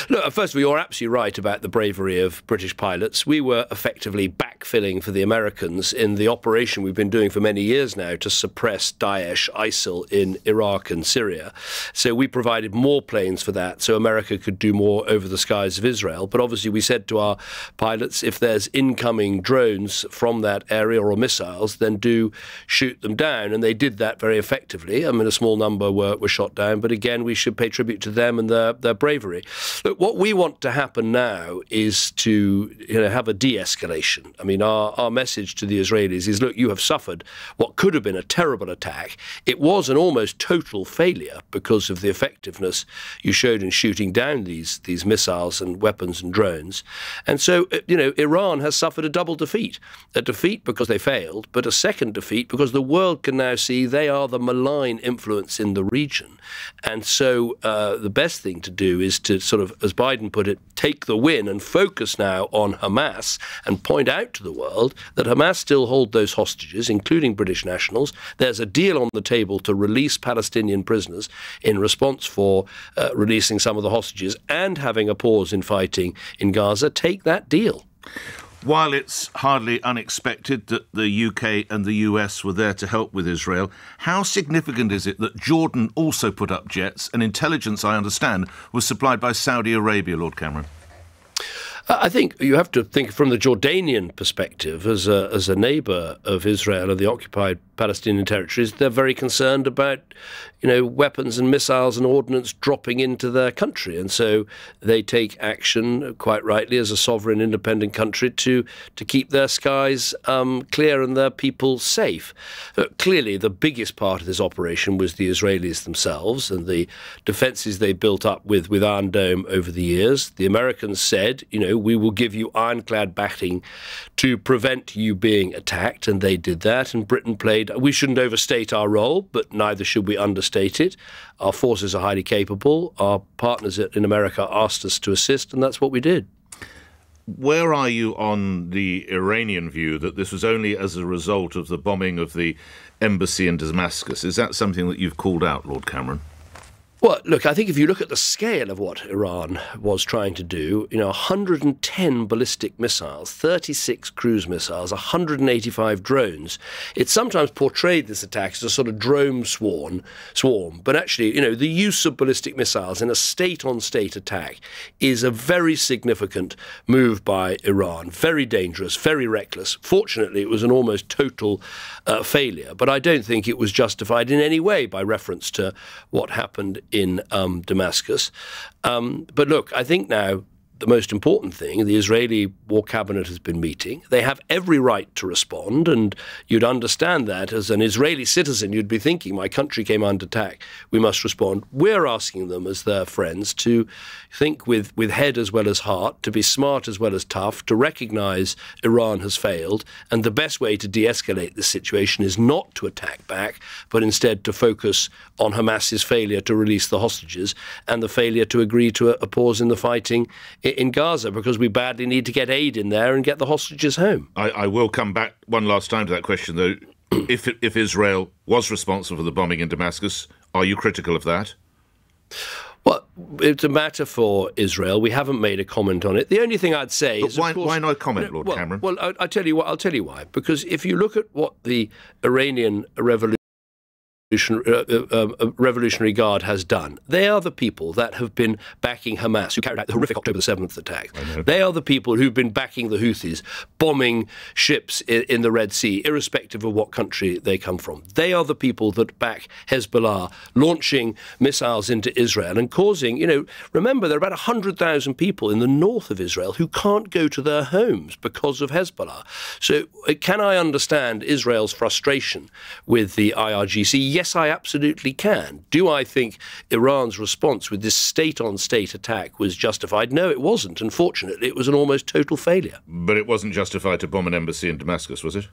Look, first of all, you're absolutely right about the bravery of British pilots. We were effectively backfilling for the Americans in the operation we've been doing for many years now to suppress Daesh, ISIL in Iraq and Syria. So we provided more planes for that so America could do more over the skies of Israel. But obviously we said to our pilots, if there's incoming drones from that area or missiles, then do shoot them down. And they did that very effectively. I mean, a small number were shot down. But again, we should pay tribute to them and their bravery. Look, what we want to happen now is to have a de-escalation. I mean, our message to the Israelis is, look, you have suffered what could have been a terrible attack. It was an almost total failure because of the effectiveness you showed in shooting down these missiles and weapons and drones. And so, Iran has suffered a double defeat. A defeat because they failed, but a second defeat because the world can now see they are the malign influence in the region. And so the best thing to do is to sort of, as Biden put it, take the win and focus now on Hamas and point out to the world that Hamas still hold those hostages, including British nationals. There's a deal on the table to release Palestinian prisoners in response for releasing some of the hostages and having a pause in fighting in Gaza. Take that deal. While it's hardly unexpected that the UK and the US were there to help with Israel, how significant is it that Jordan also put up jets and intelligence, I understand, was supplied by Saudi Arabia, Lord Cameron? I think you have to think from the Jordanian perspective as a neighbour of Israel and the occupied Palestinian territories. They're very concerned about, weapons and missiles and ordnance dropping into their country. And so they take action, quite rightly, as a sovereign independent country to keep their skies clear and their people safe. Clearly, the biggest part of this operation was the Israelis themselves and the defences they built up with Iron Dome over the years. The Americans said, we will give you ironclad backing to prevent you being attacked, and they did that, and Britain played. We shouldn't overstate our role, but neither should we understate it. Our forces are highly capable. Our partners in America asked us to assist, and that's what we did. Where are you on the Iranian view that this was only as a result of the bombing of the embassy in Damascus? Is that something that you've called out, Lord Cameron? Well, look, I think if you look at the scale of what Iran was trying to do, 110 ballistic missiles, 36 cruise missiles, 185 drones. It's sometimes portrayed, this attack, as a sort of drone swarm. But actually, the use of ballistic missiles in a state-on-state attack is a very significant move by Iran. Very dangerous, very reckless. Fortunately, it was an almost total failure. But I don't think it was justified in any way by reference to what happened in Damascus. But look, I think now the most important thing, the Israeli War Cabinet has been meeting. They have every right to respond, and you'd understand that as an Israeli citizen, you'd be thinking, my country came under attack, we must respond. We're asking them as their friends to think with head as well as heart, to be smart as well as tough, to recognise Iran has failed, and the best way to de-escalate this situation is not to attack back, but instead to focus on Hamas's failure to release the hostages and the failure to agree to a pause in the fighting in Gaza, because we badly need to get aid in there and get the hostages home. I will come back one last time to that question, though. If Israel was responsible for the bombing in Damascus, are you critical of that? Well, it's a matter for Israel. We haven't made a comment on it. The only thing I'd say is, why not comment, Lord Cameron? Well, I'll tell you why. Because if you look at what the Iranian Revolutionary Guard has done. They are the people that have been backing Hamas, who carried out the horrific October the 7th attack. They are the people who've been backing the Houthis, bombing ships in the Red Sea, irrespective of what country they come from. They are the people that back Hezbollah, launching missiles into Israel and causing, remember, there are about 100,000 people in the north of Israel who can't go to their homes because of Hezbollah. So can I understand Israel's frustration with the IRGC? Yes, I absolutely can. Do I think Iran's response with this state-on-state attack was justified? No, it wasn't. Unfortunately, it was an almost total failure. But it wasn't justified to bomb an embassy in Damascus, was it?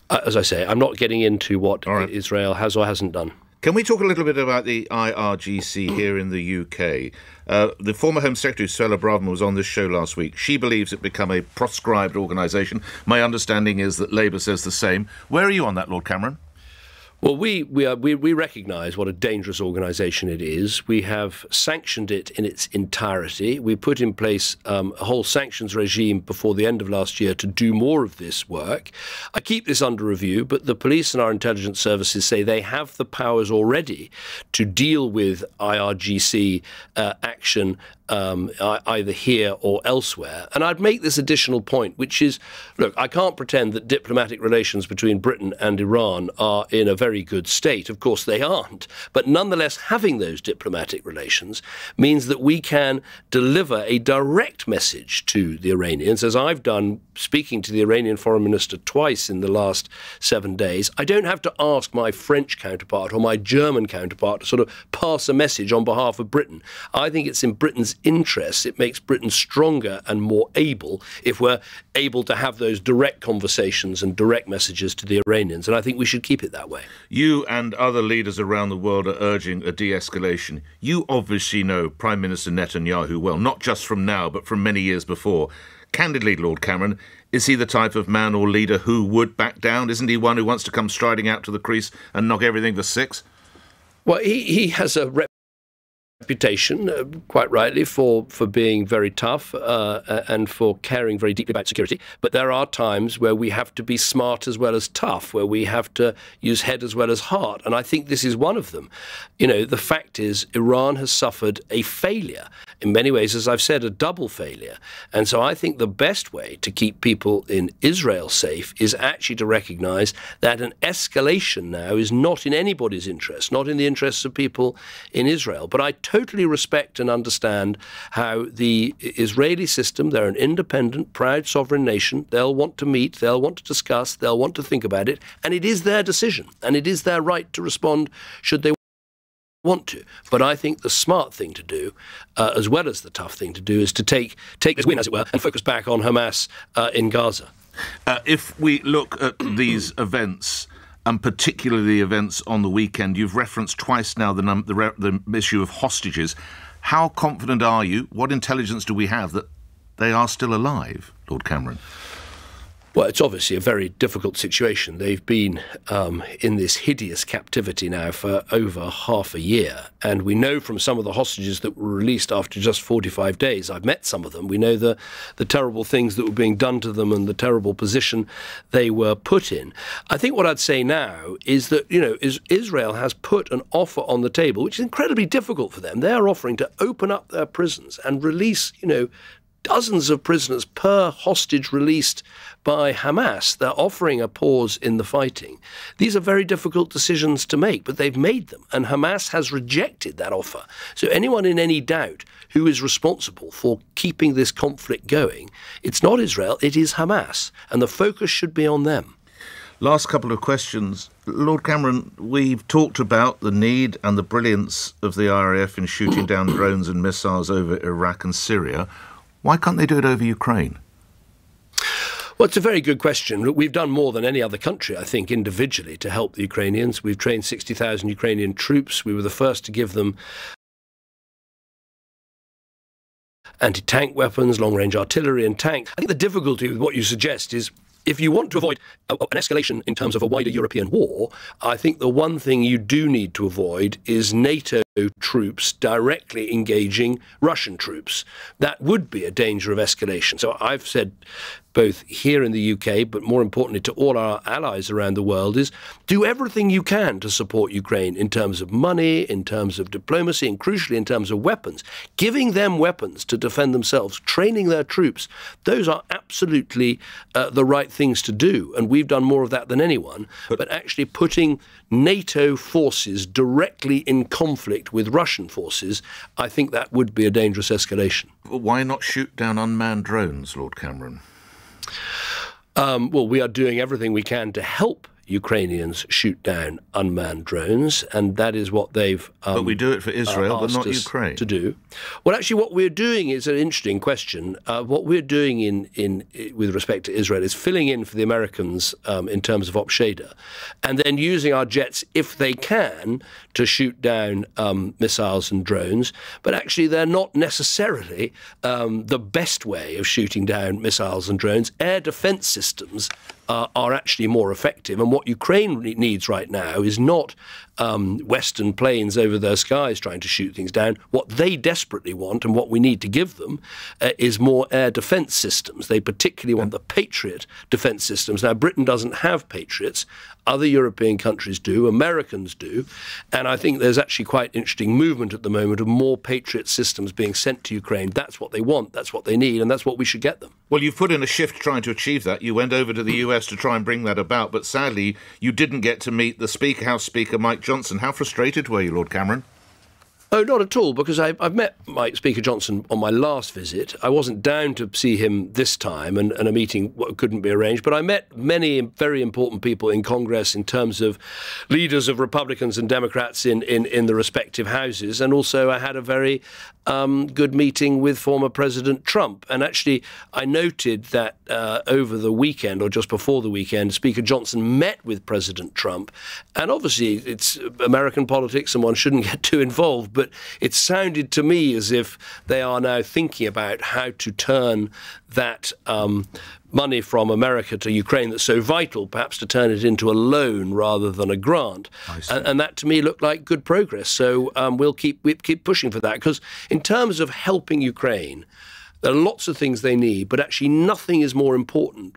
As I say, I'm not getting into what Israel has or hasn't done. Can we talk a little bit about the IRGC here in the UK? The former Home Secretary, Suella Braverman, was on this show last week. She believes it become a proscribed organisation. My understanding is that Labour says the same. Where are you on that, Lord Cameron? Well, we recognise what a dangerous organisation it is. We have sanctioned it in its entirety. We put in place a whole sanctions regime before the end of last year to do more of this work. I keep this under review, but the police and our intelligence services say they have the powers already to deal with IRGC action either here or elsewhere. And I'd make this additional point, which is, look, I can't pretend that diplomatic relations between Britain and Iran are in a very good state. Of course they aren't. But nonetheless, having those diplomatic relations means that we can deliver a direct message to the Iranians, as I've done speaking to the Iranian foreign minister twice in the last 7 days. I don't have to ask my French counterpart or my German counterpart to sort of pass a message on behalf of Britain. I think it's in Britain's interests. It makes Britain stronger and more able if we're able to have those direct conversations and direct messages to the Iranians. And I think we should keep it that way. You and other leaders around the world are urging a de-escalation. You obviously know Prime Minister Netanyahu well, not just from now, but from many years before. Candidly, Lord Cameron, is he the type of man or leader who would back down? Isn't he one who wants to come striding out to the crease and knock everything for six? Well, he has a reputation, quite rightly, for being very tough and for caring very deeply about security. But there are times where we have to be smart as well as tough, where we have to use head as well as heart. And I think this is one of them. You know, the fact is Iran has suffered a failure. In many ways, as I've said, a double failure. And so I think the best way to keep people in Israel safe is actually to recognize that an escalation now is not in anybody's interest, not in the interests of people in Israel. But I totally respect and understand how the Israeli system, they're an independent, proud sovereign nation. They'll want to meet, they'll want to discuss, they'll want to think about it. And it is their decision. And it is their right to respond should they want to. But I think the smart thing to do, as well as the tough thing to do, is to take this win, as it were, and focus back on Hamas in Gaza. If we look at these events, and particularly the events on the weekend, you've referenced twice now the issue of hostages. How confident are you? What intelligence do we have that they are still alive, Lord Cameron? Well, it's obviously a very difficult situation. They've been in this hideous captivity now for over half a year. And we know from some of the hostages that were released after just 45 days, I've met some of them, we know the terrible things that were being done to them and the terrible position they were put in. I think what I'd say now is that, you know, Israel has put an offer on the table, which is incredibly difficult for them. They are offering to open up their prisons and release, you know, dozens of prisoners per hostage released by Hamas. They're offering a pause in the fighting. These are very difficult decisions to make, but they've made them, and Hamas has rejected that offer. So anyone in any doubt who is responsible for keeping this conflict going, it's not Israel, it is Hamas, and the focus should be on them. Last couple of questions. Lord Cameron, we've talked about the need and the brilliance of the RAF in shooting down drones and missiles over Iraq and Syria. Why can't they do it over Ukraine? Well, it's a very good question. Look, we've done more than any other country, I think, individually to help the Ukrainians. We've trained 60,000 Ukrainian troops. We were the first to give them anti-tank weapons, long-range artillery and tanks. I think the difficulty with what you suggest is if you want to avoid an escalation in terms of a wider European war, I think the one thing you do need to avoid is NATO troops directly engaging Russian troops. That would be a danger of escalation. So I've said both here in the UK, but more importantly to all our allies around the world, is do everything you can to support Ukraine in terms of money, in terms of diplomacy, and crucially in terms of weapons. Giving them weapons to defend themselves, training their troops, those are absolutely the right things to do. And we've done more of that than anyone. But actually putting NATO forces directly in conflict with Russian forces, I think that would be a dangerous escalation. Why not shoot down unmanned drones, Lord Cameron? Well, we are doing everything we can to help Ukrainians shoot down unmanned drones, and that is what they've but we do it for Israel, but not Ukraine. To do. Well, actually, what we're doing is an interesting question. What we're doing with respect to Israel is filling in for the Americans in terms of Opsheda, and then using our jets, if they can, to shoot down missiles and drones. But actually, they're not necessarily the best way of shooting down missiles and drones. Air defense systems are actually more effective. And what Ukraine needs right now is not Western planes over their skies trying to shoot things down. What they desperately want, and what we need to give them, is more air defence systems. They particularly want the Patriot defence systems. Now, Britain doesn't have Patriots. Other European countries do. Americans do. And I think there's actually quite interesting movement at the moment of more Patriot systems being sent to Ukraine. That's what they want. That's what they need. And that's what we should get them. Well, you've put in a shift trying to achieve that. You went over to the US to try and bring that about. But sadly, you didn't get to meet the Speaker, House Speaker, Mike Johnson. How frustrated were you, Lord Cameron? Oh, not at all, because I've met Mike Speaker Johnson on my last visit. I wasn't down to see him this time, and a meeting couldn't be arranged. But I met many very important people in Congress in terms of leaders of Republicans and Democrats in the respective houses. And also I had a very good meeting with former President Trump. And actually, I noted that over the weekend, or just before the weekend, Speaker Johnson met with President Trump. And obviously, it's American politics and one shouldn't get too involved. But it sounded to me as if they are now thinking about how to turn that money from America to Ukraine that's so vital, perhaps to turn it into a loan rather than a grant. And that to me looked like good progress. So we'll keep pushing for that, because in terms of helping Ukraine, there are lots of things they need, but actually nothing is more important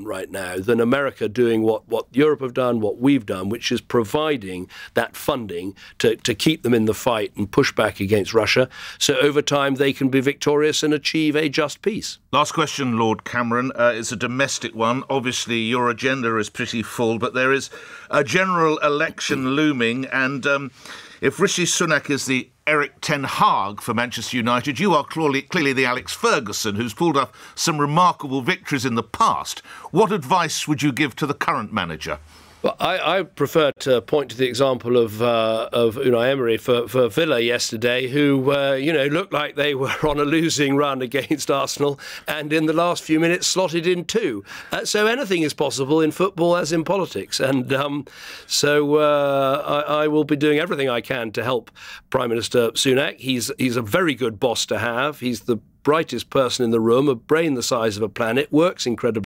right now than America doing what Europe have done, what we've done, which is providing that funding to keep them in the fight and push back against Russia, so over time they can be victorious and achieve a just peace. Last question, Lord Cameron. It's a domestic one. Obviously, your agenda is pretty full, but there is a general election looming, and if Rishi Sunak is the Eric Ten Hag for Manchester United, you are clearly the Alex Ferguson, who's pulled off some remarkable victories in the past. What advice would you give to the current manager? Well, I prefer to point to the example of Unai Emery for Villa yesterday, who looked like they were on a losing run against Arsenal, and in the last few minutes slotted in two. So anything is possible in football as in politics, and I will be doing everything I can to help Prime Minister Sunak. He's a very good boss to have. He's the brightest person in the room, a brain the size of a planet, works incredibly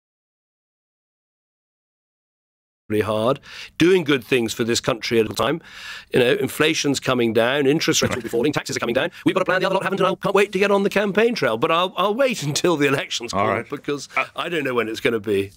hard, doing good things for this country at a time. Inflation's coming down, interest rates will be falling, taxes are coming down. We've got a plan the other lot haven't, and I can't wait to get on the campaign trail. But I'll wait until the elections come, because I don't know when it's going to be.